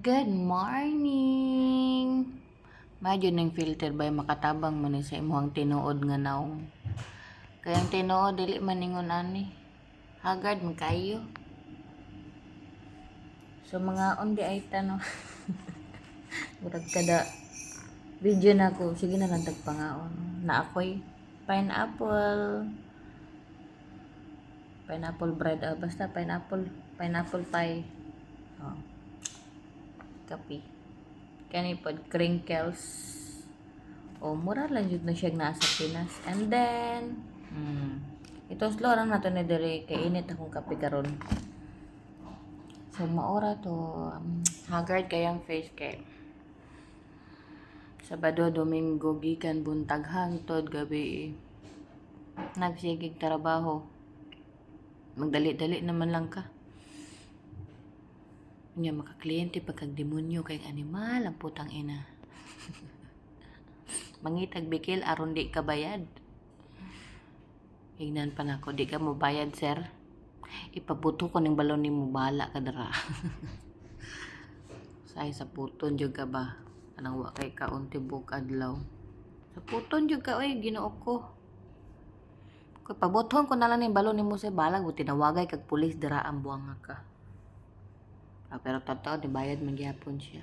Good morning! Medyo ng filter bay makatabang mo ni sa imuhang tinuod nga naong. Kayang tinuod, dili maningon ani. Hagard man kayo. So mga undi ay tanong. Murag kada video na ko. Sige na lang tagpangaon. Na ako'y pineapple. Pineapple bread. Basta pineapple. Pineapple pie. Oh. Kapi. Kani pod crinkles. O mura lang jud na siya nasa Pinas. And then ito slow lang nato ni diri kay init akong kape karon. So maora to haggard kayang face kay Sabado, Domingo gikan buntag hangtod gabi. Nagsigig trabaho. Magdali-dali naman lang ka. Nya makakliyente pagkag demonyo kay animal ang putang ina. Mangitag bikil aron di ka bayad. Hignan pa nako, di ka mo bayad sir. Ipabuto ko ning balon nimo bala ka dara. Say sa puton jud ka ba? Anang wa kay kaon tibok adlaw. Sa puton jud ka oy Ginoo ko. Kung pabuton ko na lang ning balon nimo sa balag, tinawagay kag pulis dira ang buwanga ka. Pero totoo, bayad man gyapon siya.